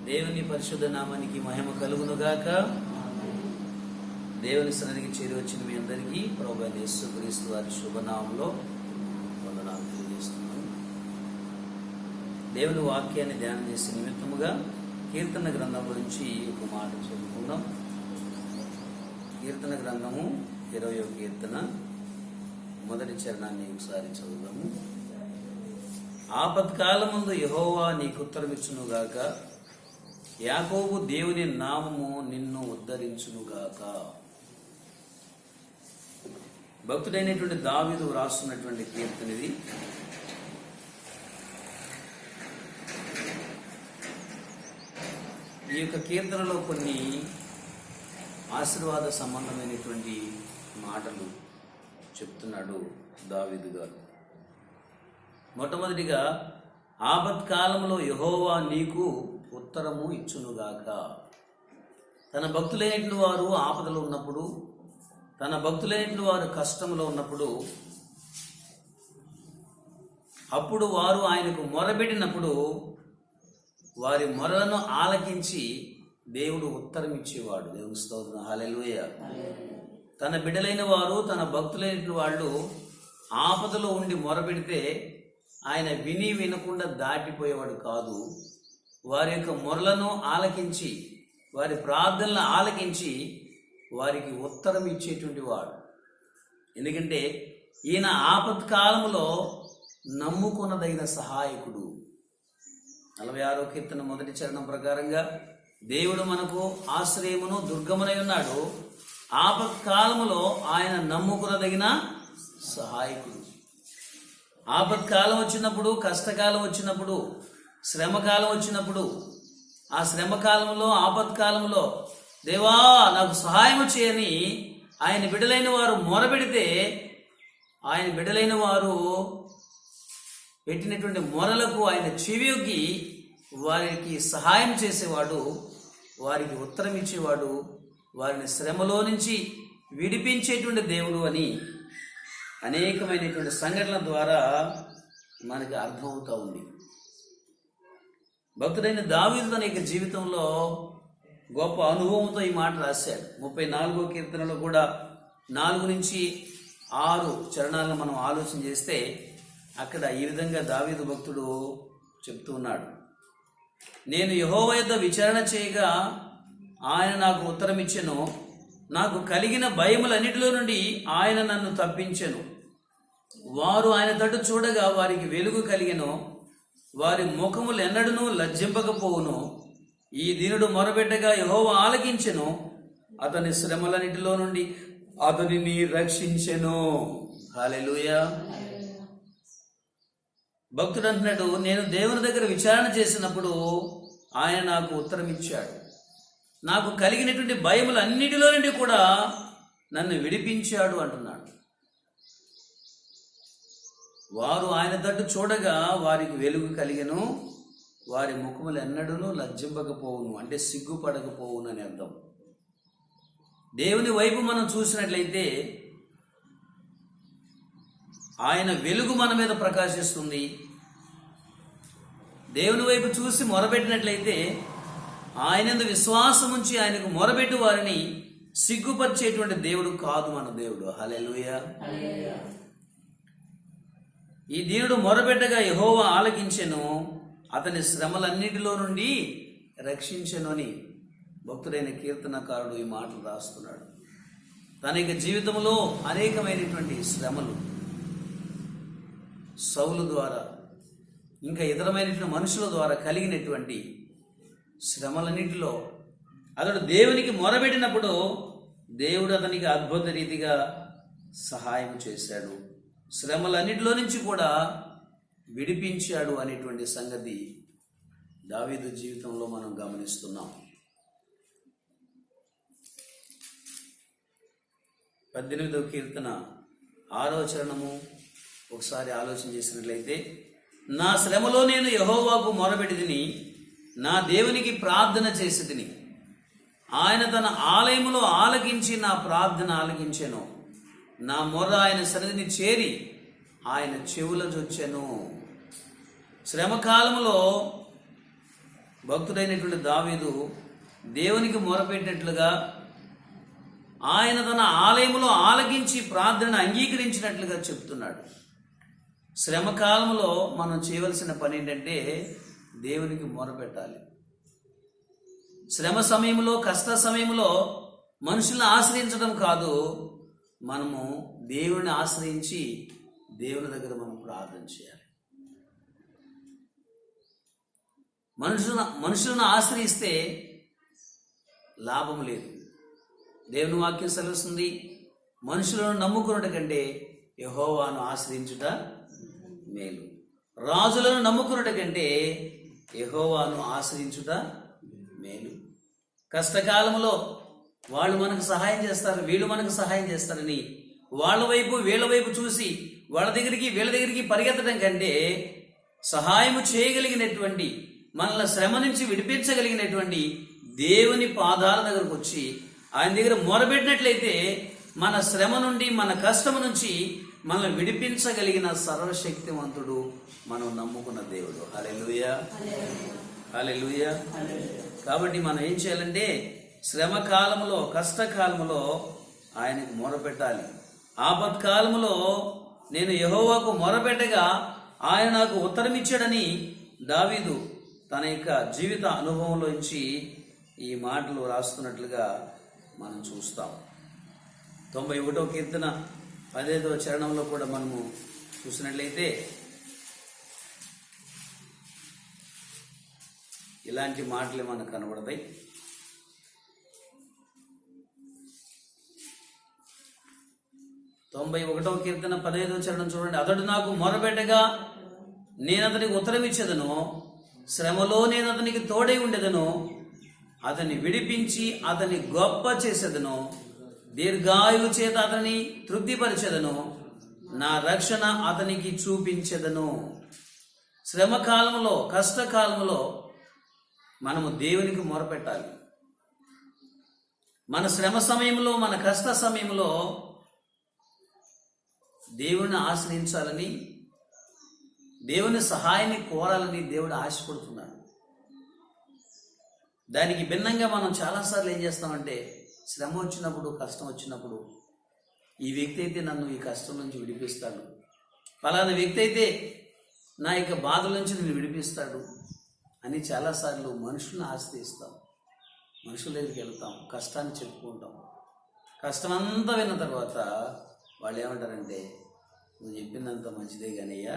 దేవుని పరిశుద్ధ నామానికి మహిమ కలుగునుగాక. దేవుని సన్నిధికి చేరి వచ్చిన మీ అందరికీ ప్రభువైన యేసుక్రీస్తు వారి శుభనామంలో వందనాలు తెలియజేస్తున్నాను. దేవుని వాక్యాన్ని ధ్యానం చేసే నిమిత్తముగా కీర్తన గ్రంథం గురించి ఒక మాట చదువుకుందాం. కీర్తన గ్రంథము 20వ కీర్తన మొదటి చరణాన్ని ఒకసారి చదువుదాము. ఆపత్కాలమందు యెహోవా నీకు ఉత్తరమిచ్చునుగాక, యాకోబు దేవుని నామము నిన్ను ఉద్ధరించునుగాక. భక్తుడైనటువంటి దావీదు రాస్తున్నటువంటి కీర్తన ఇది. ఈ యొక్క కీర్తనలో కొన్ని ఆశీర్వాద సంబంధమైనటువంటి మాటలు చెప్తున్నాడు దావీదు గారు. మొట్టమొదటిగా, ఆపత్కాలంలో యెహోవా నీకు ఉత్తరము ఇచ్చునుగాక. తన భక్తులైనటువంటి వారు ఆపదలో ఉన్నప్పుడు, తన భక్తులైనటువంటి వారు కష్టంలో ఉన్నప్పుడు, అప్పుడు వారు ఆయనకు మొరబెట్టినప్పుడు వారి మొరలను ఆలకించి దేవుడు ఉత్తరం ఇచ్చేవాడు. దేవుని స్తోత్రం, హల్లెలూయా. తన బిడ్డలైన వారు, తన భక్తులైనటువంటి వాళ్ళు ఆపదలో ఉండి మొరబెడితే ఆయన విని వినకుండా దాటిపోయేవాడు కాదు. వారి యొక్క మొరలను ఆలకించి, వారి ప్రార్థనలను ఆలకించి వారికి ఉత్తరం ఇచ్చేటువంటి వాడు. ఎందుకంటే ఈయన ఆపత్కాలంలో నమ్ముకున్నదైన సహాయకుడు. 46వ కీర్తన మొదటి చరణం ప్రకారంగా, దేవుడు మనకు ఆశ్రయమును దుర్గమునై ఉన్నాడు, ఆపత్కాలములో ఆయన నమ్ముకున్నదగిన సహాయకుడు. ఆపత్కాలం వచ్చినప్పుడు, కష్టకాలం వచ్చినప్పుడు, శ్రమకాలం వచ్చినప్పుడు, ఆ శ్రమకాలంలో, ఆపత్కాలంలో దేవా నాకు సహాయం చేయని ఆయన బిడ్డలైన వారు మొరపెడితే, ఆయన బిడ్డలైన వారు పెట్టినటువంటి మొరలకు ఆయన చెవియొగ్గి వారికి సహాయం చేసేవాడు, వారికి ఉత్తరం ఇచ్చేవాడు, వారిని శ్రమలో నుంచి విడిపించేటువంటి దేవుడు అని అనేకమైనటువంటి సంఘటనల ద్వారా మనకు అర్థమవుతూ ఉంది. భక్తుడైన దావీదు తన యొక్క జీవితంలో గొప్ప అనుభవంతో ఈ మాట రాశాడు. 34వ కీర్తనలో కూడా 4 నుంచి 6 చరణాలను మనం ఆలోచన చేస్తే అక్కడ ఈ విధంగా దావీదు భక్తుడు చెప్తూ ఉన్నాడు. నేను యెహోవా యొద్ద విచారణ చేయగా ఆయన నాకు ఉత్తరం ఇచ్చెను, నాకు కలిగిన భయములన్నిటిలో నుండి ఆయన నన్ను తప్పించెను. వారు ఆయన తట్టు చూడగా వారికి వెలుగు కలిగెను, వారి ముఖములు ఎన్నడూ లజ్జింపకపోవును. ఈ దీనుడు మొరబెట్టగా యెహోవా ఆలకించెను, అతని శ్రమలన్నిటిలో నుండి అతనిని రక్షించెను. హల్లెలూయా. భక్తుడు అంటున్నాడు, నేను దేవుని దగ్గర విచారణ చేసినప్పుడు ఆయన నాకు ఉత్తరం ఇచ్చాడు, నాకు కలిగినటువంటి భయములన్నిటిలో నుండి కూడా నన్ను విడిపించాడు అంటున్నాడు. వారు ఆయన తట్టు చూడగా వారికి వెలుగు కలిగెను, వారి ముఖములు ఎన్నడూ లజ్జింపకపోవును, అంటే సిగ్గుపడకపోవును అని అర్థం. దేవుని వైపు మనం చూసినట్లయితే ఆయన వెలుగు మన మీద ప్రకాశిస్తుంది. దేవుని వైపు చూసి మొరబెట్టినట్లయితే ఆయనందు విశ్వాసం ఉంచి ఆయనకు మొరబెట్టు వారిని సిగ్గుపరిచేటువంటి దేవుడు కాదు మన దేవుడు. హల్లెలూయా. ఈ దీనుడు మొరబెట్టగా యెహోవా ఆలకించెను, అతని శ్రమలన్నిటిలో నుండి రక్షించెను అని భక్తుడైన కీర్తనకారుడు ఈ మాటలు రాస్తున్నాడు. తన యొక్క జీవితంలో అనేకమైనటువంటి శ్రమలు సౌలు ద్వారా, ఇంకా ఇతరమైనటువంటి మనుషుల ద్వారా కలిగినటువంటి శ్రమలన్నిటిలో అతడు దేవునికి మొరబెట్టినప్పుడు దేవుడు అతనికి అద్భుత రీతిగా సహాయం చేశాడు, శ్రమలన్నిటిలో నుంచి కూడా విడిపించాడు అనేటువంటి సంగతి దావీదు జీవితంలో మనం గమనిస్తున్నాం. 18వ కీర్తన 6వ చరణము ఒకసారి ఆలోచన చేసినట్లయితే, నా శ్రమలో నేను యెహోవాకు మొరబెట్టితిని, నా దేవునికి ప్రార్థన చేసితిని, ఆయన తన ఆలయములో ఆలకించి నా ప్రార్థన ఆలకించెను, నా మొర్ర ఆయన సన్నిధిని చేరి ఆయన చెవుల జొచ్చెను. శ్రమకాలంలో భక్తుడైనటువంటి దావీదు దేవునికి మొరపెట్టినట్లుగా, ఆయన తన ఆలయంలో ఆలకించి ప్రార్థనను అంగీకరించినట్లుగా చెప్తున్నాడు. శ్రమ కాలంలో మనం చేయవలసిన పని ఏంటంటే దేవునికి మొరపెట్టాలి. శ్రమ సమయంలో, కష్ట సమయంలో మనుషులను ఆశ్రయించడం కాదు, మనము దేవుని ఆశ్రయించి దేవుని దగ్గర మనం ప్రార్థన చేయాలి. మనుషులను ఆశ్రయిస్తే లాభం లేదు. దేవుని వాక్యం సెలవుస్తుంది, మనుషులను నమ్ముకున్నట కంటే యెహోవాను ఆశ్రయించుట మేలు. రాజులను నమ్ముకున్నట కంటే యెహోవాను ఆశ్రయించుట మేలు. కష్టకాలంలో వాళ్ళు మనకు సహాయం చేస్తారు, వీళ్ళు మనకు సహాయం చేస్తారని వాళ్ళ వైపు వీళ్ళ వైపు చూసి వాళ్ళ దగ్గరికి వీళ్ళ దగ్గరికి పరిగెత్తడం కంటే సహాయము చేయగలిగినటువంటి, మనల్ని శ్రమ నుంచి విడిపించగలిగినటువంటి దేవుని పాదాల దగ్గరకు వచ్చి ఆయన దగ్గర మొరబెట్టినట్లయితే మన శ్రమ నుండి, మన కష్టం నుంచి మనల్ని విడిపించగలిగిన సర్వశక్తివంతుడు మనం నమ్ముకున్న దేవుడు. హల్లెలూయా, హల్లెలూయా. కాబట్టి మనం ఏం చేయాలంటే శ్రమ కాలంలో, కష్టకాలంలో ఆయనకు మొరపెట్టాలి. ఆపత్కాలంలో నేను యెహోవాకు మొరపెట్టగా ఆయన నాకు ఉత్తరం ఇచ్చాడని దావీదు తన యొక్క జీవిత అనుభవంలోంచి ఈ మాటలు రాస్తున్నట్లుగా మనం చూస్తాం. 91వ కీర్తన 15వ చరణంలో కూడా మనము చూసినట్లయితే ఇలాంటి మాటలే మనకు కనబడతాయి. తొంభై 91వ కీర్తన 15వ చరణం చూడండి. అతడు నాకు మొరపెట్టగా నేను అతనికి ఉత్తరం ఇచ్చేదను, శ్రమలో నేను అతనికి తోడై ఉండేదను, అతన్ని విడిపించి అతన్ని గొప్ప చేసేదను, దీర్ఘాయువు చేత అతన్ని తృప్తిపరిచెదను, నా రక్షణ అతనికి చూపించెదను. శ్రమకాలంలో, కష్టకాలంలో మనము దేవునికి మొరపెట్టాలి. మన శ్రమ సమయంలో, మన కష్ట సమయంలో దేవుని ఆశ్రయించాలని, దేవుని సహాయాన్ని కోరాలని దేవుడు ఆశపడుతున్నాడు. దానికి భిన్నంగా మనం చాలాసార్లు ఏం చేస్తామంటే శ్రమ వచ్చినప్పుడు, కష్టం వచ్చినప్పుడు ఈ వ్యక్తి అయితే నన్ను ఈ కష్టం నుంచి విడిపిస్తాడు, ఫలానా వ్యక్తి అయితే నా యొక్క బాధల నుంచి నన్ను విడిపిస్తాడు అని చాలాసార్లు మనుషులను ఆశ్రయిస్తాం. మనుషుల దగ్గరికి వెళ్తాం, కష్టాన్ని చెప్పుకుంటాం. కష్టమంతా విన్న తర్వాత వాళ్ళు ఏమంటారంటే నువ్వు చెప్పిందంత మంచిదే కానయ్యా,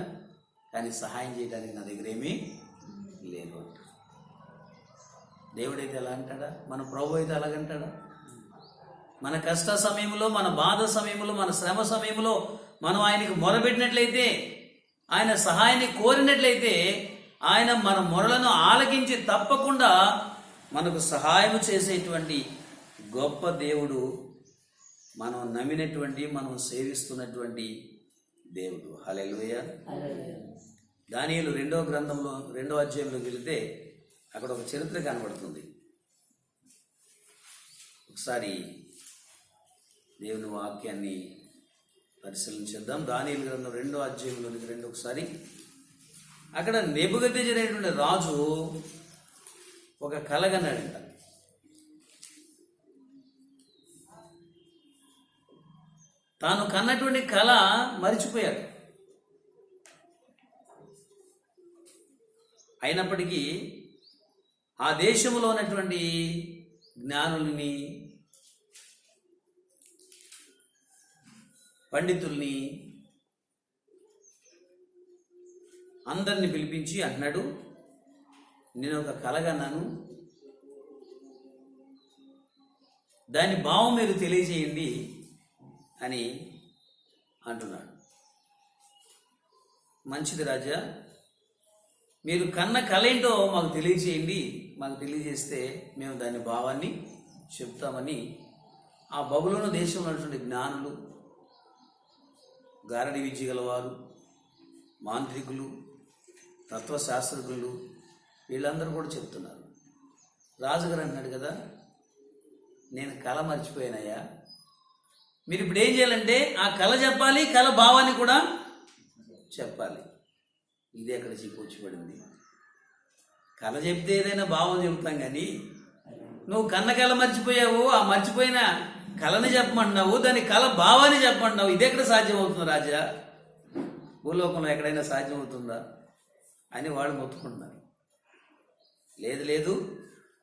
కానీ సహాయం చేయడానికి నా దగ్గర ఏమీ లేదు అంట. దేవుడైతే ఎలా అంటాడా? మన ప్రభు అయితే అలాగంటాడా? మన కష్ట సమయంలో, మన బాధ సమయంలో, మన శ్రమ సమయంలో మనం ఆయనకు మొరబెట్టినట్లయితే, ఆయన సహాయాన్ని కోరినట్లయితే ఆయన మన మొరలను ఆలకించి తప్పకుండా మనకు సహాయం చేసేటువంటి గొప్ప దేవుడు, మనం నమ్మినటువంటి, మనం సేవిస్తున్నటువంటి దేవుడు. హల్లెలూయా. దానియేలు 2వ గ్రంథంలో 2వ అధ్యాయంలోకి వెళితే అక్కడ ఒక చరిత్ర కనబడుతుంది. ఒకసారి దేవుని వాక్యాన్ని పరిశీలించేద్దాం. దానియేలు గ్రంథం 2వ అధ్యాయంలోనికి రండి ఒకసారి. అక్కడ నెబుకద్నెజరు అనేటువంటి రాజు ఒక కల కన్నాడంట. తాను కన్నటువంటి కళ మరిచిపోయాడు. అయినప్పటికీ ఆ దేశంలో ఉన్నటువంటి జ్ఞానుల్ని, పండితుల్ని అందరిని పిలిపించి అంటున్నాడు, నేను ఒక కల కన్నాను, దాని భావం మీరు తెలియజేయండి అని అంటున్నాడు. మంచిది రాజా, మీరు కన్న కల ఏంటో మాకు తెలియజేయండి, మాకు తెలియజేస్తే మేము దాని భావాన్ని చెప్తామని ఆ బబులోను దేశంలో ఉన్నటువంటి జ్ఞానులు, గారడి విద్య గలవారు, మాంత్రికులు, తత్వశాస్త్రజ్ఞులు వీళ్ళందరూ కూడా చెప్తున్నారు. రాజుగారు అంటున్నాడు కదా, నేను కళ మర్చిపోయానయ్యా, మీరు ఇప్పుడు ఏం చేయాలంటే ఆ కళ చెప్పాలి, కళ భావాన్ని కూడా చెప్పాలి. ఇది అక్కడ చిక్కుపడింది. కళ చెప్తే ఏదైనా భావం చెబుతాం కానీ నువ్వు కన్న కళ మర్చిపోయావు, ఆ మర్చిపోయిన కళని చెప్పమంటున్నావు, దాని కళ భావాన్ని చెప్పమంటున్నావు. ఇదెక్కడ సాధ్యం అవుతుంది రాజా? భూలోకంలో ఎక్కడైనా సాధ్యం అవుతుందా అని వాళ్ళు మొత్తుకుంటున్నారు. లేదు లేదు,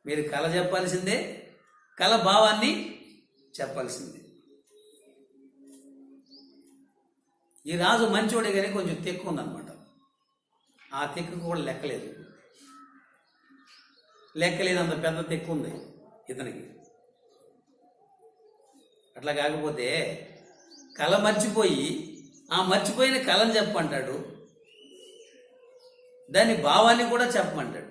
మీరు కళ చెప్పాల్సిందే, కళ భావాన్ని చెప్పాల్సిందే. ఈ రాజు మంచోడే కానీ కొంచెం తెక్కు ఉందన్నమాట. ఆ తెక్కు కూడా లెక్కలేనంత పెద్ద తెక్కు ఉంది ఇతనికి. అట్లా కాకపోతే కళ మర్చిపోయి ఆ మర్చిపోయిన కళని చెప్పమంటాడు, దాని భావాన్ని కూడా చెప్పమంటాడు.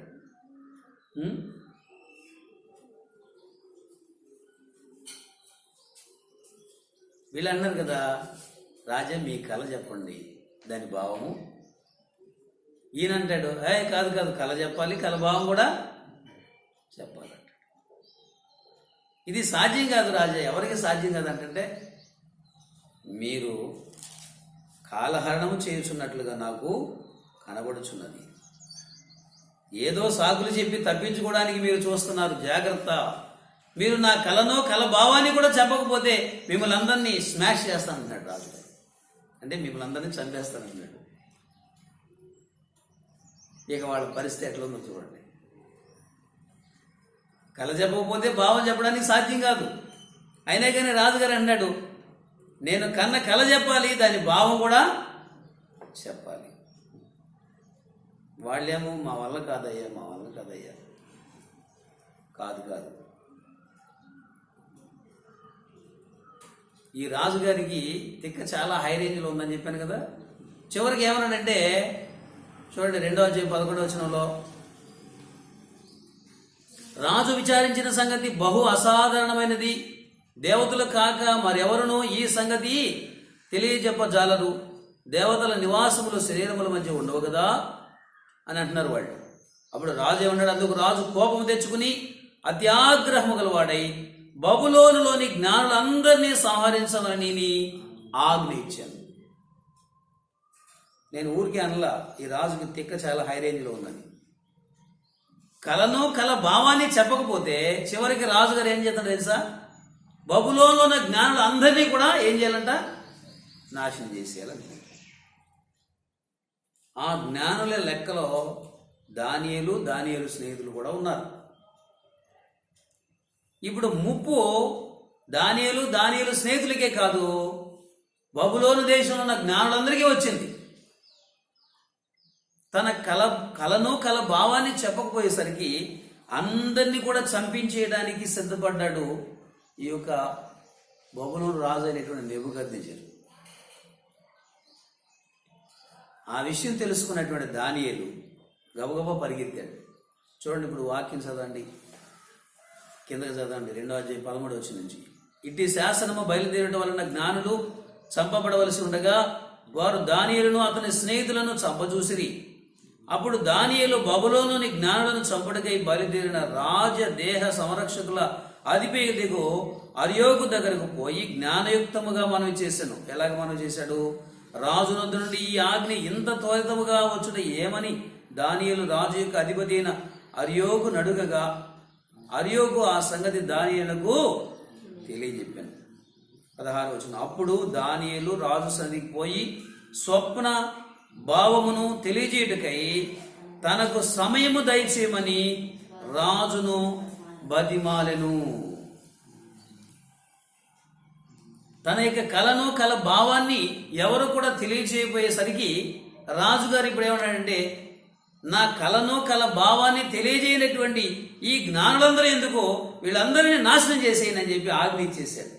వీళ్ళు అన్నారు కదా, రాజా మీ కళ చెప్పండి, దాని భావము. ఈయన అంటాడు, కాదు కాదు, కళ చెప్పాలి, కళ భావం కూడా చెప్పాలంట. ఇది సాధ్యం కాదు రాజా. ఎవరికి సాధ్యం కాదు అంటే, మీరు కాలహరణము చేయుచున్నట్లుగా నాకు కనబడుచున్నది. ఏదో సాకులు చెప్పి తప్పించుకోవడానికి మీరు చూస్తున్నారు, జాగ్రత్త. మీరు నా కళనో కళ భావాన్ని కూడా చెప్పకపోతే మిమ్మల్ని అందరినీ స్మాష్ చేస్తానంటున్నాడు రాజు. అంటే మిమ్మల్ని అందరినీ చంపేస్తానంటున్నాడు. ఇక వాళ్ళ పరిస్థితి ఎట్లుందో చూడండి. కళ చెప్పకపోతే భావం చెప్పడానికి సాధ్యం కాదు. అయినా కానీ రాజుగారు అన్నాడు, నేను కన్న కళ చెప్పాలి, దాని భావం కూడా చెప్పాలి. వాళ్ళేమో మా వల్ల కాదయ్యా, మా వల్ల కాదయ్యా. కాదు ఈ రాజుగారికి తిక్క చాలా హై రేంజ్లో ఉందని చెప్పాను కదా. చివరికి ఏమన్నాడంటే చూడండి, 2వ అధ్యాయం 11వ వచనంలో, రాజు విచారించిన సంగతి బహు అసాధారణమైనది, దేవతలు కాక మరెవరునూ ఈ సంగతి తెలియజెప్పజాలరు. దేవతల నివాసములు శరీరముల మధ్య ఉండవు కదా అని అంటున్నారు వాళ్ళు. అప్పుడు రాజు ఏమన్నాడు, అందుకు రాజు కోపం తెచ్చుకుని అత్యాగ్రహము గలవాడై బబులోనులోని జ్ఞానులందరినీ సంహరించమని ఆజ్ఞ ఇచ్చాను. నేను ఊరికే అనలా, ఈ రాజుకి తిక్క చాలా హై రేంజ్లో ఉందని. కళను కళ భావాన్ని చెప్పకపోతే చివరికి రాజుగారు ఏం చేస్తాడు తెలుసా? బబులోనులో ఉన్న జ్ఞానులు అందరినీ కూడా ఏం చేయాలంట? నాశనం చేసేయాలంట. ఆ జ్ఞానుల లెక్కలో దానియేలు స్నేహితులు కూడా ఉన్నారు. ఇప్పుడు ముప్పు దానియేలు స్నేహితులకే కాదు, బబులోను దేశంలో ఉన్న జ్ఞానులందరికీ వచ్చింది. తన కళను కళ భావాన్ని చెప్పకపోయేసరికి అందరినీ కూడా చంపించేయడానికి సిద్ధపడ్డాడు ఈ యొక్క బబులోను రాజు అయినటువంటి నెబుకద్నెజరు. ఆ విషయం తెలుసుకున్నటువంటి దానియేలు గబగబా పరిగెత్తాడు. చూడండి, ఇప్పుడు వాక్యం చదవండి, కిందకి చదవండి, 2వ అధ్యాయం 13వ వచనం నుంచి. ఇట్టి శాసనము బయలుదేరడం వలన జ్ఞానులు చంపబడవలసి ఉండగా వారు దానియేలును అతని స్నేహితులను చంపజూసిరి. అప్పుడు దానియేలు బబులోనుని జ్ఞానులను చంపడకై బయలుదేరిన రాజదేహ సంరక్షకుల అధిపతికు అర్యోకు దగ్గరకు పోయి జ్ఞానయుక్తముగా మనవి చేశాను. ఎలాగ మనవి చేశాడు? రాజు నొద్ద నుండి ఈ ఆజ్ఞ ఇంత త్వరితముగా వచ్చుట ఏమని దానియేలు రాజు యొక్క అధిపతి అయిన అర్యోకు నడుగగా, అర్యోకు ఆ సంగతి దానియేలుకు తెలియజెప్పాను. 16వ వచనం. అప్పుడు దానియేలు రాజు సన్నిధికి పోయి స్వప్న భావమును తెలియజేయుటకై తనకు సమయము దయచేయమని రాజును బతిమాలెను. తన యొక్క కళను కళ భావాన్ని ఎవరు కూడా తెలియజేయబోయేసరికి రాజుగారు ఇప్పుడు ఏమన్నాడంటే, నా కళను కళ భావాన్ని తెలియజేయనటువంటి ఈ జ్ఞానులందరూ ఎందుకో వీళ్ళందరినీ నాశనం చేసేయని అని చెప్పి ఆజ్ఞ ఇచ్చేశాడు.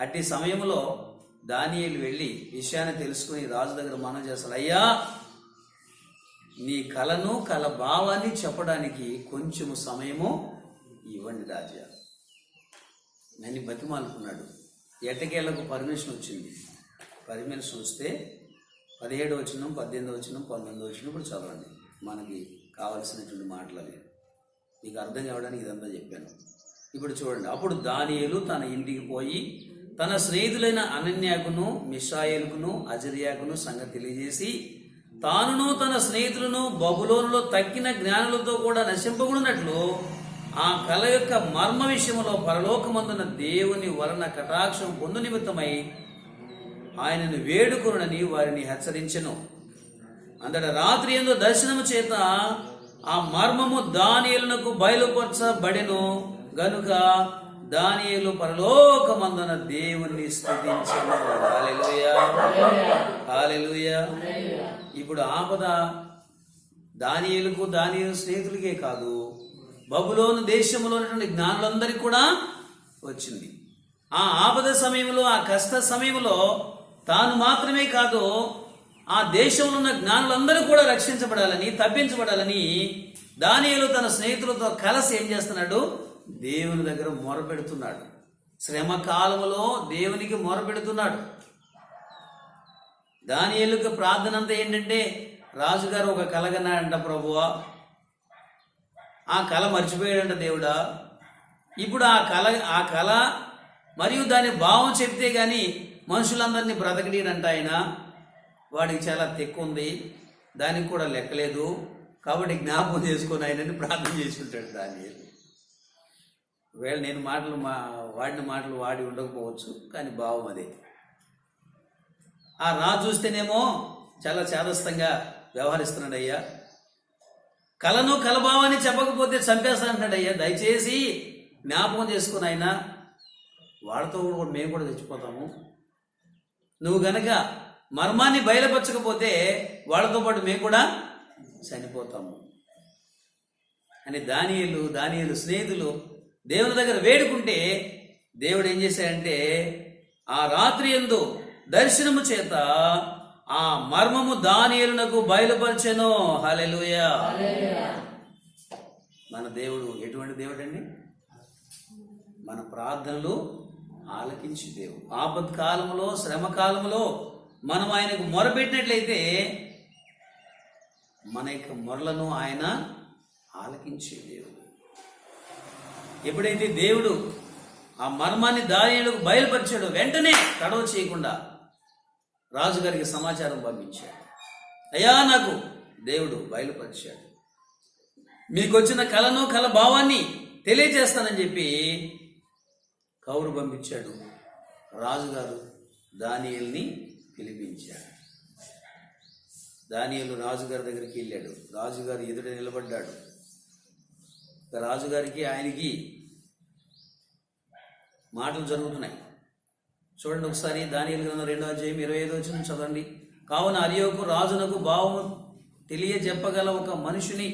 అట్టి సమయంలో దానియేలు వెళ్ళి విషయాన్ని తెలుసుకుని రాజు దగ్గర మనవి చేస్తాడు, అయ్యా నీ కళను కళ భావాన్ని చెప్పడానికి కొంచెము సమయము ఇవ్వండి రాజా. నన్ను బతిమాలుకున్నాడు. ఎట్టకేళ్లకు పర్మిషన్ వచ్చింది. పర్మిషన్ వస్తే 17వ వచనం, 18వ వచనం, 19వ వచనం ఇప్పుడు చదవండి. మనకి కావలసినటువంటి మాటలు అవి మీకు అర్థం కావడానికి ఇదంతా చెప్పాను. ఇప్పుడు చూడండి. అప్పుడు దానియేలు తన ఇంటికి పోయి తన స్నేహితులైన అనన్యాకును, మిషాయేలుకును, అజర్యాకును సంగతి తెలియజేసి తానును తన స్నేహితులను బబులోనులో తక్కిన జ్ఞానులతో కూడా నశింపబడినట్లు ఆ కల యొక్క మర్మ విషయంలో పరలోకమందున దేవుని వలన కటాక్షం పొందు నిమిత్తమై ఆయనను వేడుకొనుడని వారిని హెచ్చరించెను. అంతట రాత్రి యందు దర్శనము చేత ఆ మర్మము దానియేలునకు బయలుపరచబడెను గనుక దానియేలు పరలోకమందున దేవుణ్ణి స్తుతించెను. హల్లెలూయా, హల్లెలూయా. ఇప్పుడు ఆపద దానియేలుకు దానియేలు స్నేహితులకే కాదు, బబులోను దేశంలో ఉన్నటువంటి జ్ఞానులందరికీ కూడా వచ్చింది. ఆ ఆపద సమయంలో, ఆ కష్ట సమయంలో తాను మాత్రమే కాదు, ఆ దేశంలో ఉన్న జ్ఞానులందరూ కూడా రక్షించబడాలని, తప్పించబడాలని దానియేలు తన స్నేహితులతో కలిసి ఏం చేస్తున్నాడు? దేవుని దగ్గర మొరపెడుతున్నాడు. శ్రమ కాలంలో దేవునికి మొరపెడుతున్నాడు. దానియేలుకు ప్రార్థన అంతా ఏంటంటే, రాజుగారు ఒక కలగన్నాడంట, ప్రభువా ఆ కళ మర్చిపోయాడంట దేవుడా. ఇప్పుడు ఆ కళ మరియు దాని భావం చెప్తే గాని మనుషులందరినీ బ్రతకడీడంట ఆయన. వాడికి చాలా తెక్కు ఉంది, దానికి కూడా లెక్కలేదు, కాబట్టి జ్ఞాపకం చేసుకొని ఆయనని ప్రార్థన చేసుకుంటాడు దానియేలు. ఒకవేళ నేను వాడిన మాటలు వాడి ఉండకపోవచ్చు, కానీ భావం అదే. ఆ రాజు చూస్తేనేమో చాలా చేదస్తంగా వ్యవహరిస్తున్నాడు. అయ్యా, కలను కలభావాన్ని చెప్పకపోతే చంపేస్తానంటాడు. అయ్యా, దయచేసి జ్ఞాపకం చేసుకుని ఆయన, వాడితో కూడా మేము కూడా చచ్చిపోతాము. నువ్వు గనక మర్మాన్ని బయలుపరచకపోతే వాళ్ళతో పాటు మేము కూడా చనిపోతాము అని దానియేలు స్నేహితులు దేవుని దగ్గర వేడుకుంటే, దేవుడు ఏం చేశాడంటే ఆ రాత్రి యందు దర్శనము చేత ఆ మర్మము దానియేలునకు బయలుపరచెను. హల్లెలూయా. మన దేవుడు ఎటువంటి దేవుడు అండి? మన ప్రార్థనలు ఆలకించి దేవుడు. ఆపత్కాలంలో, శ్రమ కాలంలో మనం ఆయనకు మొరపెట్టినట్లయితే మన యొక్క మొరలను ఆయన ఆలకించే దేవుడు. ఎప్పుడైతే దేవుడు ఆ మర్మాన్ని దానియేలుకు బయలుపరిచాడో వెంటనే తడవ చేయకుండా రాజుగారికి సమాచారం పంపించాడు. అయ్యా, నాకు దేవుడు బయలుపరిచాడు, మీకు వచ్చిన కలను కల భావాన్ని తెలియజేస్తానని చెప్పి కౌరు పంపించాడు. రాజుగారు దానియేలుని పిలిపించాడు. దానియేలు రాజుగారి దగ్గరికి వెళ్ళాడు. రాజుగారు ఎదుట నిలబడ్డాడు. రాజుగారికి ఆయనకి మాటలు జరుగుతున్నాయి. చూడండి ఒకసారి దానియేలు గ్రంథం 2వ అధ్యాయం 25వ వచనం చదవండి. కావున అర్యోకు రాజునకు భావము తెలియజెప్పగల ఒక మనుషుని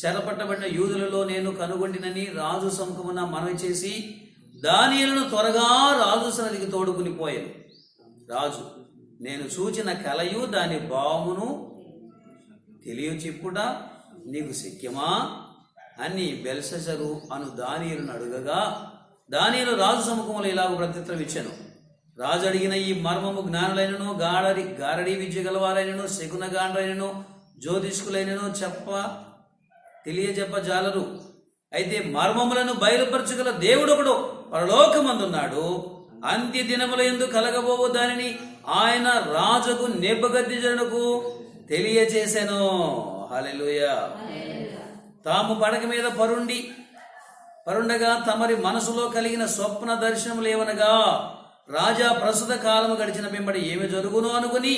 చెరపట్టబడిన యూదులలో నేను కనుగొండినని రాజు సముఖమున మనవి చేసి దానియేలును త్వరగా రాజు సన్నిధికి తోడుకుని పోయాను. రాజు, నేను చూచిన కలయు దాని భావమును తెలియచెప్పుట నీకు శక్యమా అని బెల్షస్సరు అను దానియేలును అడుగగా, దానియేలు రాజు సముఖంలో ఇలాగ ప్రత్యుత్తరం ఇచ్చాను. రాజు అడిగిన ఈ మర్మము జ్ఞానులైనను, గారడి విద్య గలవారైనను, శకునగాండ్రైనను, జ్యోతిష్కులైనను తెలియజెప్పజాలరు. అయితే మర్మములను బయలుపరచగల దేవుడొకడు పరలోకమందున్నాడు. అంత్య దినముల యందు కలగబోవు దానిని ఆయన రాజుకు నెబుకద్నెజరునకు తెలియచేసెను. హల్లెలూయా. తాము పడక మీద పరుండగా తమరి మనసులో కలిగిన స్వప్న దర్శనములేవనగా, రాజా ప్రస్తుత కాలము గడిచిన వెంబడి ఏమి జరుగునో అనుకుని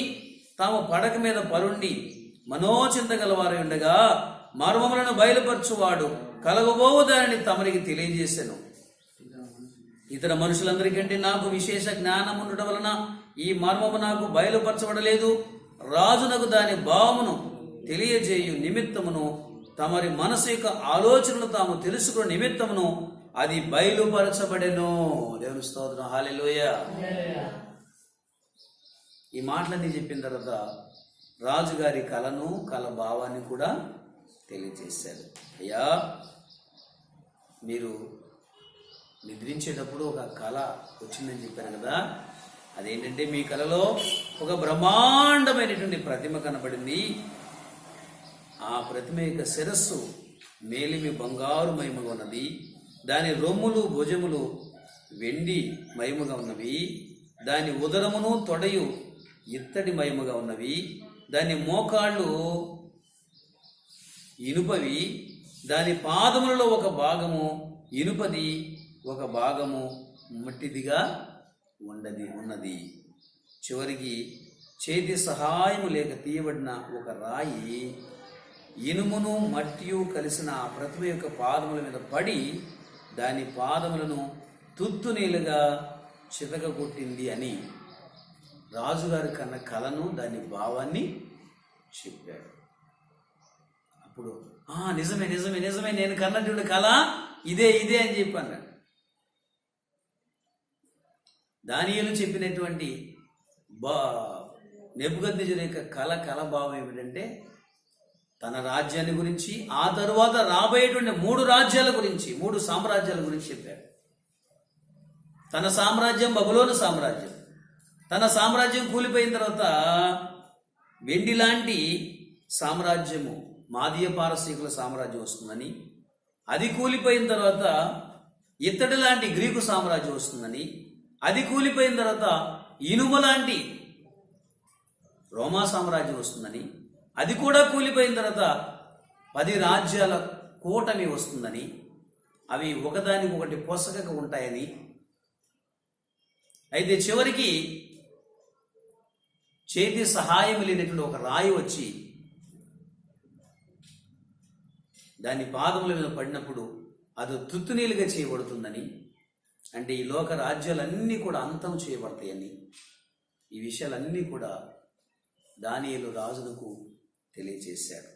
తాము పడక మీద పరుండి మనోచింత గలవారై ఉండగా మర్మములను బయలుపరచువాడు కలగబోవు దానిని తమరికి తెలియజేసెను. ఇతర మనుషులందరికంటే నాకు విశేష జ్ఞానం ఉండటం వలన ఈ మర్మము నాకు బయలుపరచబడలేదు. రాజునకు దాని భావమును తెలియజేయు నిమిత్తమును తమరి మనసు యొక్క ఆలోచనలు తాము తెలుసుకున్న నిమిత్తమును అది బయలుపరచబడెను. దేవుని స్తోత్రం. హల్లెలూయా. ఈ మాటలన్నీ చెప్పిన తర్వాత రాజుగారి కలను కల భావాన్ని కూడా తెలియజేశారు. అయ్యా, మీరు నిద్రించేటప్పుడు ఒక కళ వచ్చిందని చెప్పాను కదా, అదేంటంటే మీ కళలో ఒక బ్రహ్మాండమైనటువంటి ప్రతిమ కనబడింది. ఆ ప్రతిమ యొక్క శిరస్సు మేలిమి బంగారు మహిమగా ఉన్నది. దాని రొమ్ములు భుజములు వెండి మహిమగా ఉన్నవి. దాని ఉదరమును తొడయు ఇత్తడి మహిమగా ఉన్నవి. దాని మోకాళ్ళు ఇనుపవి, దాని పాదములలో ఒక భాగము ఇనుపది, ఒక భాగము మట్టిదిగా ఉన్నది. చివరికి చేతి సహాయము లేక తీయబడిన ఒక రాయి ఇనుమును మట్టియు కలిసిన ఆ ప్రతిమ యొక్క పాదముల మీద పడి దాని పాదములను తుత్తునీలుగా చితకగొట్టింది అని రాజుగారి కన్న కలను, దాని భావాన్ని చెప్పాడు. అప్పుడు నిజమే నిజమే నిజమే, నేను కన్నటువంటి కళ ఇదే అని చెప్పాను. దానియేలు చెప్పినటువంటి నెబుకద్నెజరు యొక్క కళ భావం ఏమిటంటే తన రాజ్యాన్ని గురించి, ఆ తరువాత రాబోయేటువంటి 3 రాజ్యాల గురించి, 3 సామ్రాజ్యాల గురించి చెప్పాడు. తన సామ్రాజ్యం బబులోను సామ్రాజ్యం. తన సామ్రాజ్యం కూలిపోయిన తర్వాత వెండి లాంటి సామ్రాజ్యము మాదీయ పారసీకుల సామ్రాజ్యం వస్తుందని, అది కూలిపోయిన తర్వాత ఇత్తడి లాంటి గ్రీకు సామ్రాజ్యం వస్తుందని, అది కూలిపోయిన తర్వాత ఇనుము లాంటి రోమా సామ్రాజ్యం వస్తుందని, అది కూడా కూలిపోయిన తర్వాత 10 రాజ్యాల కూటమి వస్తుందని, అవి ఒకదానికొకటి పొసగక ఉంటాయని, అయితే చివరికి చేతి సహాయం లేనటువంటి ఒక రాయి వచ్చి దాని పాదముల మీద పడినప్పుడు అది తుత్తునీలుగా చేయబడుతుందని, అంటే ఈ లోక రాజ్యాలన్నీ కూడా అంతం చేయబడతాయని, ఈ విషయాలన్నీ కూడా దానియేలు రాజులకు తెలియచేశాడు.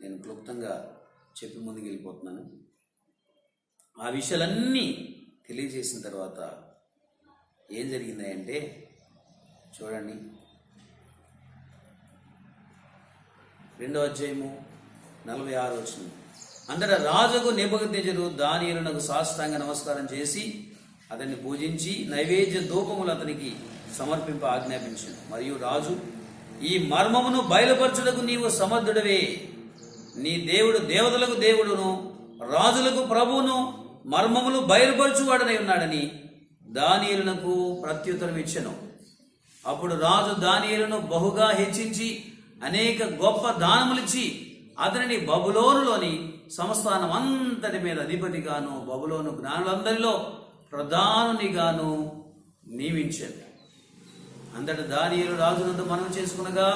నేను క్లుప్తంగా చెప్పి ముందుకు వెళ్ళిపోతున్నాను. ఆ విషయాలన్నీ తెలియజేసిన తర్వాత ఏం జరిగింది అంటే చూడండి, 2వ అధ్యాయము 46వ వచనం. అంతటా రాజుకు నెబుకద్నెజరు దానియేలునకు సాష్టాంగ నమస్కారం చేసి అతన్ని పూజించి నైవేద్య ధూపములు అతనికి సమర్పింప ఆజ్ఞాపించాడు. మరియు రాజు, ఈ మర్మమును బయలుపరచుటకు నీవు సమర్థుడవే. నీ దేవుడు దేవతలకు దేవుడును రాజులకు ప్రభువును మర్మములు బయలుపరచువాడనై ఉన్నాడని దానియేలునకు ప్రత్యుత్తరం ఇచ్చెను. అప్పుడు రాజు దానియేలును బహుగా హెచ్చించి అనేక గొప్ప దానములిచ్చి అతనిని బబులోనులోని సంస్థానం అంతటి మీద అధిపతిగాను బబులోను జ్ఞానులందరిలో ప్రధానునిగాను నియమించాడు. అంతట దానియేలు రాజునందు మనవి చేసుకునగా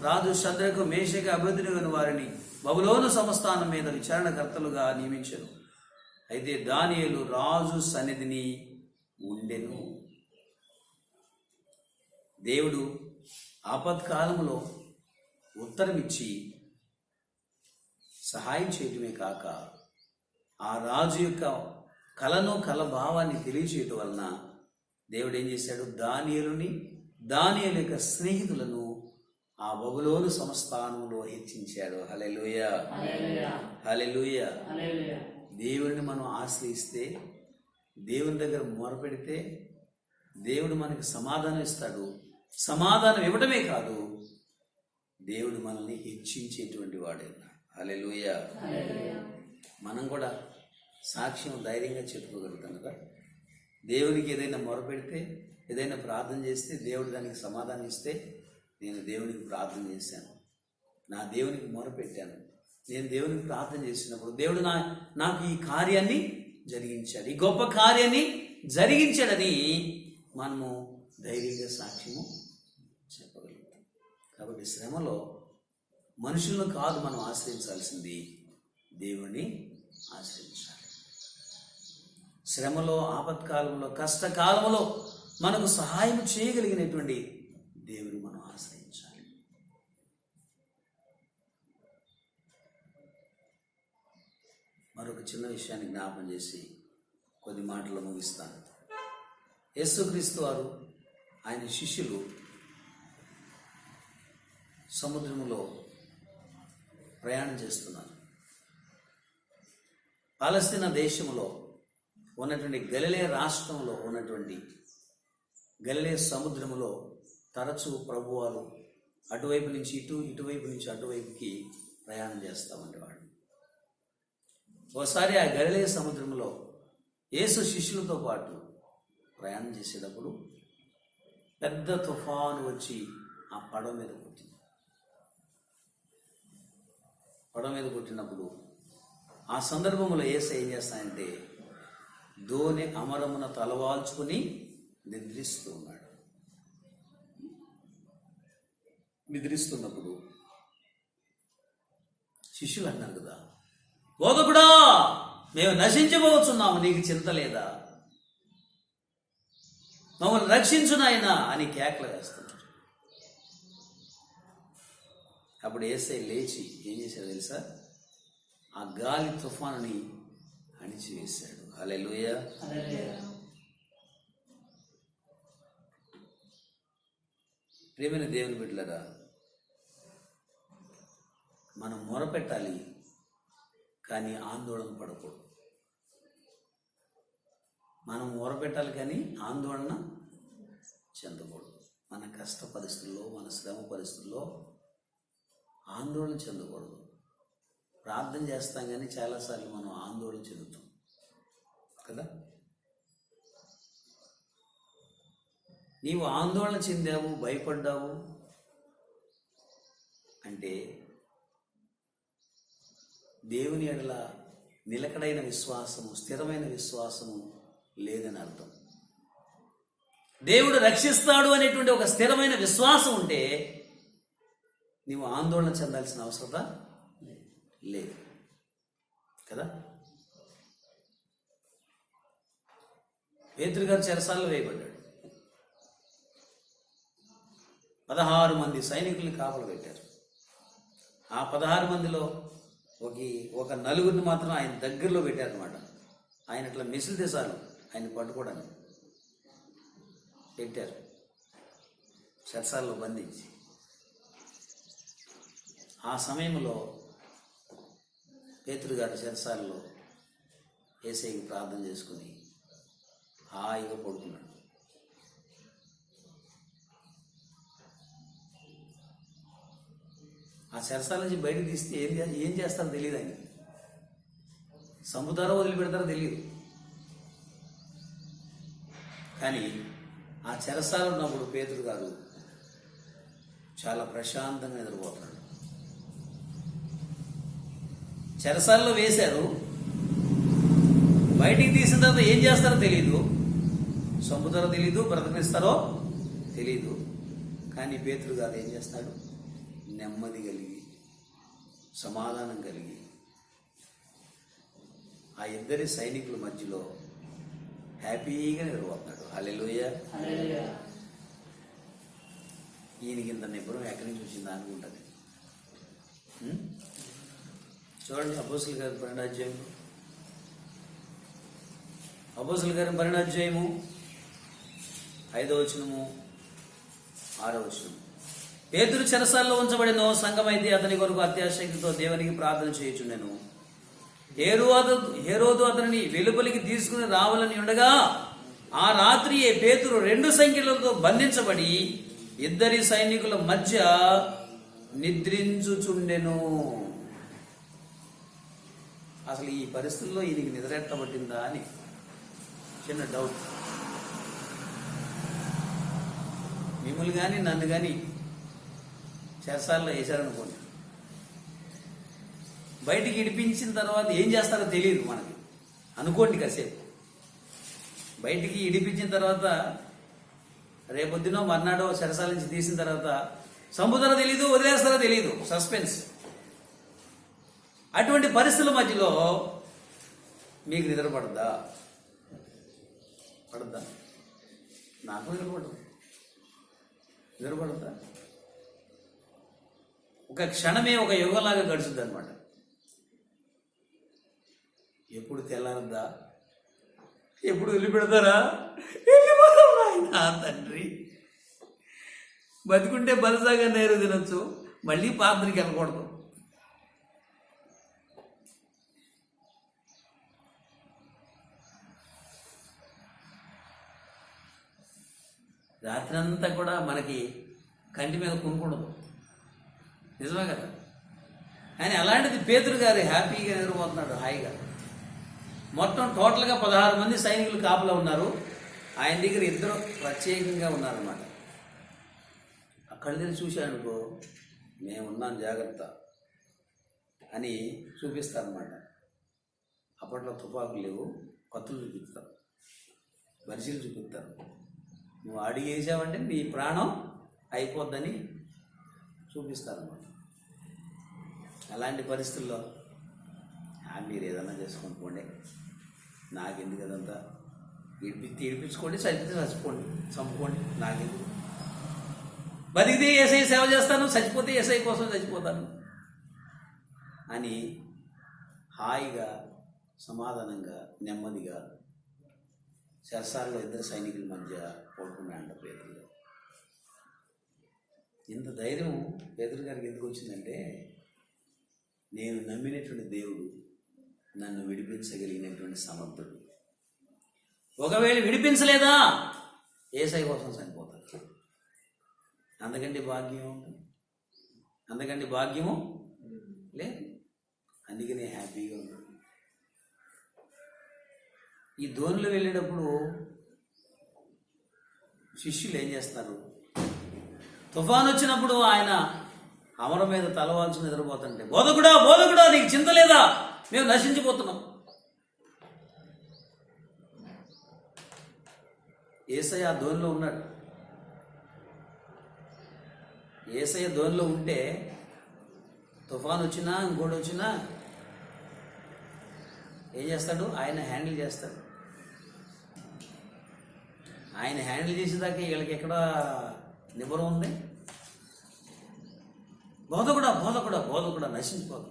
రాజు షద్రకు మేషకు అబేద్నెగోను వారిని బబులోను సంస్థానం మీద విచారణకర్తలుగా నియమించారు. అయితే దానియేలు రాజు సన్నిధిని ఉండెను. దేవుడు ఆపత్కాలములో ఉత్తరమిచ్చి సహాయం చేయటమే కాక ఆ రాజు యొక్క కల భావాన్ని తెలియచేయటం వలన దేవుడు ఏం చేశాడు, దానియేలు యొక్క స్నేహితులను ఆ బబులోను సంస్థానంలో హెచ్చించాడు. హల్లెలూయా, హల్లెలూయా. దేవుడిని మనం ఆశ్రయిస్తే, దేవుని దగ్గర మొరపెడితే దేవుడు మనకి సమాధానం ఇస్తాడు. సమాధానం ఇవ్వడమే కాదు, దేవుడు మనల్ని హెచ్చించేటువంటి వాడే. హల్లెలూయా. మనం కూడా సాక్ష్యం ధైర్యంగా చెప్పుకోగలుగుతాం కదా. దేవునికి ఏదైనా మొరపెడితే, ఏదైనా ప్రార్థన చేస్తే దేవుడు దానికి సమాధానం ఇస్తే, నేను దేవునికి ప్రార్థన చేశాను, నా దేవునికి మొరపెట్టాను, నేను దేవునికి ప్రార్థన చేసినప్పుడు దేవుడు నాకు ఈ కార్యాన్ని జరిగించాడు, ఈ గొప్ప కార్యాన్ని జరిగించాడని మనము ధైర్యంగా సాక్ష్యము చెప్పగలుగుతాం. కాబట్టి శ్రమలో మనుషులను కాదు మనం ఆశ్రయించాల్సింది, దేవుణ్ణి ఆశ్రయించాలి. శ్రమలో, ఆపత్కాలంలో, కష్టకాలంలో మనకు సహాయం చేయగలిగినటువంటి దేవుని మనం ఆశ్రయించాలి. మరొక చిన్న విషయాన్ని జ్ఞాపం చేసి కొద్ది మాటలు ముగిస్తాను. యేసుక్రీస్తు వారు, ఆయన శిష్యులు సముద్రములో ప్రయాణం చేస్తున్నారు. పాలస్తీనా దేశంలో ఉన్నటువంటి గలిలయ రాష్ట్రంలో ఉన్నటువంటి గలిలయ సముద్రములో తరచూ ప్రభువారు అటువైపు నుంచి ఇటువైపు నుంచి అటువైపుకి ప్రయాణం చేస్తూ ఉండేవాడు. ఒకసారి ఆ గలిలయ సముద్రంలో యేసు శిష్యులతో పాటు ప్రయాణం చేసేటప్పుడు పెద్ద తుఫాను వచ్చి ఆ పడవ మీద కొట్టింది. పడవ మీద కొట్టినప్పుడు ఆ సందర్భంలో యేసయ్య ఏం చేస్తానంటే దోణి అమరమున తలవాల్చుకుని నిద్రిస్తూ ఉన్నాడు. నిద్రిస్తున్నప్పుడు శిష్యులు అన్నారు కదా, బోధకుడా మేము నశించబోతున్నాము, నీకు చింత లేదా? మమ్మల్ని రక్షించు నాయనా అని కేకలు వేస్తున్నారు. అప్పుడు యేసయ్య లేచి ఏం చేశాడు తెలుసా? ఆ గాలి తుఫానుని అణిచివేశాడు. హల్లెలూయా. ప్రియమైన దేవుని బిడ్డలారా, మనం మొరపెట్టాలి కానీ ఆందోళన పడకూడదు. మనం మొరపెట్టాలి కానీ ఆందోళన చెందకూడదు. మన కష్ట పరిస్థితుల్లో, మన శ్రమ పరిస్థితుల్లో ఆందోళన చెందకూడదు. ప్రార్థన చేస్తాం కానీ చాలాసార్లు మనం ఆందోళన చెందుతాం కదా. నీవు ఆందోళన చెందావు, భయపడ్డావు అంటే దేవుని ఎడల నిలకడైన విశ్వాసము, స్థిరమైన విశ్వాసము లేదని అర్థం. దేవుడు రక్షిస్తాడు అనేటువంటి ఒక స్థిరమైన విశ్వాసం ఉంటే నీవు ఆందోళన చెందాల్సిన అవసరత లేదు కదా. పేతురు గారు చెరసాలలో వేయబడ్డాడు. 16 మంది సైనికుల్ని కాపలు పెట్టారు. ఆ 16 మందిలో ఒక నలుగురిని మాత్రం ఆయన దగ్గరలో పెట్టారనమాట. ఆయన అట్లా మిసిలితే చాలు ఆయన పట్టుకోవడానికి పెట్టారు, చెరసాలలో బంధించి. ఆ సమయంలో పేతురు గారి చెరసాలలో యేసయ్యకి ప్రార్థన చేసుకుని హాయిగా పడుకున్నాడు. ఆ చెరసాల నుంచి బయటకు తీస్తే ఏం చేస్తారో తెలియదు ఆయన. చంపుతారో వదిలిపెడతారో తెలియదు. కానీ ఆ చెరసాల ఉన్నప్పుడు పేతురు గారు చాలా ప్రశాంతంగా నిద్రపోతున్నాడు. చెరసాలలో వేశారు, బయటికి తీసిన తర్వాత ఏం చేస్తారో తెలియదు, చంపుతారో తెలీదు, బ్రతకనిస్తారో తెలీదు. కానీ పేతురు గారు ఏం చేస్తాడు? నెమ్మది కలిగి, సమాధానం కలిగి ఆ ఇద్దరి సైనికుల మధ్యలో హ్యాపీగా నిద్రపోతున్నాడు. హల్లెలూయా. ఈయనకి ఇంత నిబ్బరం ఎక్కడి నుంచి వచ్చిందా అనుకుంటుంది. చూడండి అపోస్తుల గారి 12వ అధ్యాయం, అపోస్తుల గారి 12వ అధ్యాయము 5వ వచనము 6వ వచనము. పేతురు చెరసాల్లో ఉంచబడిన సంఘమైతే అతని కొరకు అత్యాశక్తితో దేవునికి ప్రార్థన చేయుచుండెను. హేరోదు అతనిని వెలుపలికి తీసుకుని రావాలని ఉండగా ఆ రాత్రియే పేతురు 2 సంఖ్యలతో బంధించబడి ఇద్దరి సైనికుల మధ్య నిద్రించుచుండెను. అసలు ఈ పరిస్థితుల్లో ఈయనకి నిద్ర ఎట్లా పట్టిందా అని చిన్న డౌట్. మిమ్మల్ని కానీ నన్ను కానీ చెరసాల్లో వేశారనుకోండి, బయటికి ఇడిపించిన తర్వాత ఏం చేస్తారో తెలియదు మనకి అనుకోండి. కాసేపు బయటికి ఇడిపించిన తర్వాత రేపొద్దునో మర్నాడో చెరసాల నుంచి తీసిన తర్వాత చంపుతారో తెలీదు, వదిలేస్తారో తెలీదు, సస్పెన్స్. అటువంటి పరిస్థితుల మధ్యలో మీకు నిద్ర పడద్దా? పడద్దా? నాకు నిద్రపడదు. నిద్రపడద్దా? ఒక క్షణమే ఒక యుగంలాగా గడుచుద్ది అనమాట. ఎప్పుడు తెల్లారద్దా? ఎప్పుడు వదిలిపెడతారా? వెళ్ళిపోతాం నాయనా తండ్రి. బతికుంటే బలసాగా నేరు తినొచ్చు, మళ్ళీ పాత్రకి వెళ్ళకూడదు. రాత్రి అంతా కూడా మనకి కంటి మీద కొనుక్కుండదు, నిజమే కదా. కానీ అలాంటిది పేతురు గారు హ్యాపీగా నిద్రపోతున్నాడు హాయిగా. మొత్తం టోటల్గా 16 మంది సైనికులు కాపులా ఉన్నారు, ఆయన దగ్గర 2 ప్రత్యేకంగా ఉన్నారన్నమాట. అక్కడ దగ్గర చూశానుకో, మేమున్నాం జాగ్రత్త అని చూపిస్తారన్నమాట. అప్పట్లో తుపాకులు లేవు, కత్తులు చూపిస్తారు, బరిసీలు చూపిస్తారు. నువ్వు అడిగేసావంటే నీ ప్రాణం అయిపోద్దని చూపిస్తారన్నమాట. అలాంటి పరిస్థితుల్లో మీరు ఏదన్నా చేసుకొని పోండి, నాకెందుకు అదంతా, ఇడిపించుకోండి, చచ్చిపోతే చచ్చిపోండి, చంపుకోండి, నాకెందుకు, బతికితే ఏసఐ సేవ చేస్తాను, చచ్చిపోతే ఏసఐ కోసం చచ్చిపోతాను అని హాయిగా, సమాధానంగా, నెమ్మదిగా చెరసాలలో ఇద్దరు సైనికుల మధ్య పడుకున్నాడు పేదరు. ఇంత ధైర్యం పేదరు గారికి ఎందుకు వచ్చిందంటే, నేను నమ్మినటువంటి దేవుడు నన్ను విడిపించగలిగినటువంటి సమర్థుడు. ఒకవేళ విడిపించలేదా యేసయ్య కోసం చనిపోతాడు. అంతకంటే భాగ్యము లేదు. అందుకనే హ్యాపీగా ఉన్నాడు. ఈ ధోనిలో వెళ్ళేటప్పుడు శిష్యులు ఏం చేస్తున్నారు, తుఫాను వచ్చినప్పుడు ఆయన అమర మీద తలవాల్చి నిద్రపోతుంటే, బోధకుడా నీకు చింత లేదా, మేము నశించిపోతున్నాం. యేసయ్య ఆ ధోనిలో ఉన్నాడు. యేసయ్య ధోనిలో ఉంటే తుఫాను వచ్చినా ఇంకోటి వచ్చినా ఏం చేస్తాడు, ఆయన హ్యాండిల్ చేస్తాడు. ఆయన హ్యాండిల్ చేసేదాకా వీళ్ళకి ఎక్కడ నిబరం ఉంది. బోధకుడా నశించిపోదు.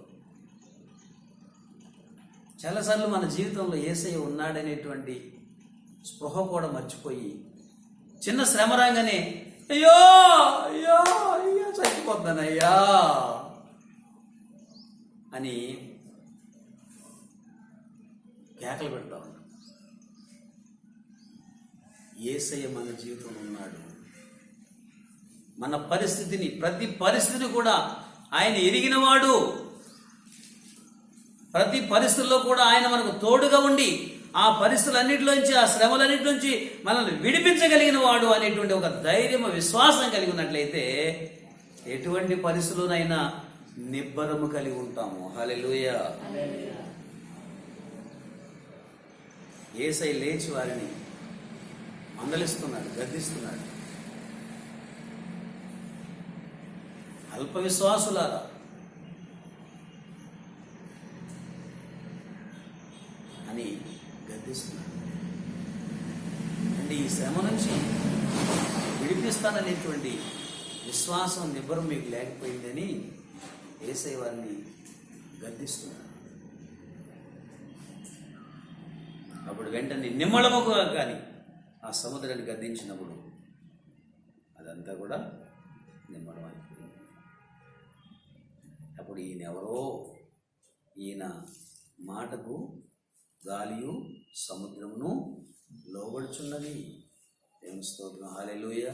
చాలాసార్లు మన జీవితంలో యేసయ్య ఉన్నాడనేటువంటి స్పృహ కూడా మర్చిపోయి, చిన్న శ్రమ రాగానే అయ్యో చచ్చిపోతానయ్యా అని కేకలు పెడతా ఉన్నాం. యేసయ్య మన జీవితంలో ఉన్నాడు. మన పరిస్థితిని, ప్రతి పరిస్థితిని కూడా ఆయన ఎరిగినవాడు. ప్రతి పరిస్థితుల్లో కూడా ఆయన మనకు తోడుగా ఉండి ఆ పరిస్థితులన్నింటిలోంచి, ఆ శ్రమలన్నింటిలోంచి మనల్ని విడిపించగలిగిన వాడు అనేటువంటి ఒక ధైర్యం, విశ్వాసం కలిగి ఉన్నట్లయితే ఎటువంటి పరిస్థితులనైనా నిబ్బరము కలిగి ఉంటాము. హల్లెలూయా. యేసయ్య లేచి వారిని మందలిస్తున్నాడు, గద్దిస్తున్నాడు. అల్ప విశ్వాసులారా, అని గద్దిస్తున్నాడు. అంటే ఈ శ్రమ నుంచి విడిపిస్తాననేటువంటి విశ్వాసం, నిబ్బరం మీకు లేకపోయిందని యేసయ్య వారిని గద్దిస్తున్నాడు. అప్పుడు వెంటనే నిమ్మళముగా కానీ ఆ సముద్రాన్ని గద్దించినప్పుడు అదంతా కూడా నిమ్మళం అయిపోయింది. అప్పుడు ఈయన మాటకు గాలియు సముద్రమును లోబడుచున్నది. దేవుని స్తోత్రం. హల్లెలూయా.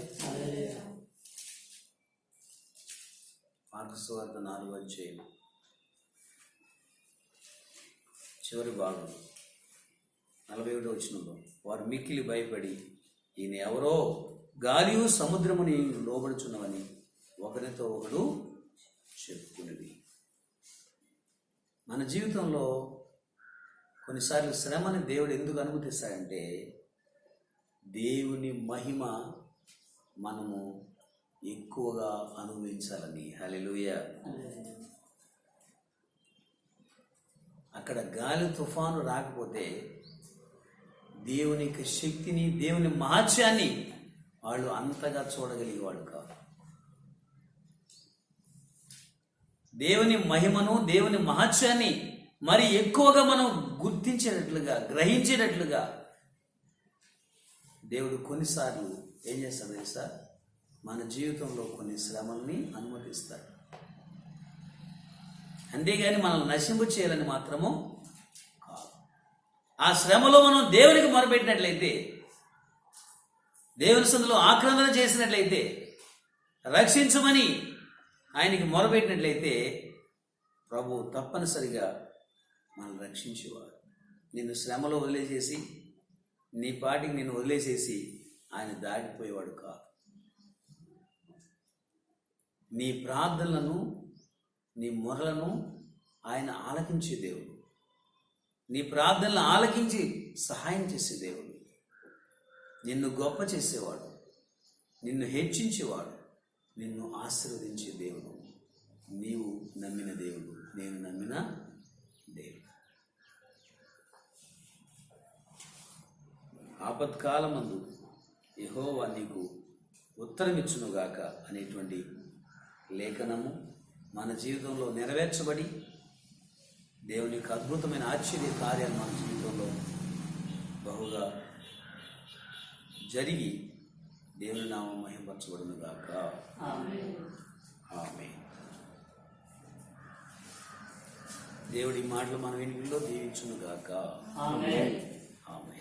మార్కు సువార్త 4వ అధ్యాయం చివరి భాగం 41వ వచనంలో, వారు మిక్కిలి భయపడి, ఈయన ఎవరో గాలియు సముద్రముని లోబడుచున్నవని ఒకరితో ఒకడు చెప్పుకునేది. మన జీవితంలో కొన్నిసార్లు శ్రమని దేవుడు ఎందుకు అనుమతిస్తాడంటే, దేవుని మహిమ మనము ఎక్కువగా అనుభవించాలని. హల్లెలూయా. అక్కడ గాలి తుఫాను రాకపోతే దేవుని యొక్క శక్తిని, దేవుని మహత్యాన్ని వాళ్ళు అంతగా చూడగలిగేవాడు కాదు. దేవుని మహిమను, దేవుని మహత్యాన్ని మరి ఎక్కువగా మనం గుర్తించేటట్లుగా, గ్రహించేటట్లుగా దేవుడు కొన్నిసార్లు ఏం చేస్తాడు తెలుసా, మన జీవితంలో కొన్ని శ్రమల్ని అనుమతిస్తాడు. అంతేగాని మనల్ని నశింపు చేయాలని మాత్రము కాదు. ఆ శ్రమలో మనం దేవునికి మొరపెట్టినట్లయితే, దేవుని సందులో ఆక్రందన చేసినట్లయితే, రక్షించమని ఆయనకి మొరపెట్టినట్లయితే ప్రభు తప్పనిసరిగా మనల్ని రక్షించేవాడు. నిన్ను శ్రమలో వదిలేసేసి, నీ పాటికి నిన్ను వదిలేసేసి ఆయన దాటిపోయేవాడు కాదు. నీ ప్రార్థనలను, నీ మొరలను ఆయన ఆలకించే దేవుడు. నీ ప్రార్థనలు ఆలకించి సహాయం చేసే దేవుడు, నిన్ను గొప్ప చేసేవాడు, నిన్ను హెచ్చించేవాడు, నిన్ను ఆశీర్వదించే దేవుడు. నీవు నమ్మిన దేవుడు, నేను నమ్మిన దేవుడు. ఆపత్కాలమందు యెహోవా నీకు ఉత్తరమిచ్చునుగాక అనేటువంటి లేఖనము మన జీవితంలో నెరవేర్చబడి దేవుని యొక్క అద్భుతమైన ఆశ్చర్య కార్యాలు మన జీవితంలో బహుగా జరిగి దేవుని నామం మహిమపరచబడునుగాక. ఆమేన్. దేవుడి మాటలు మన వెనుకల్లో దీవించునుగాక. ఆమేన్.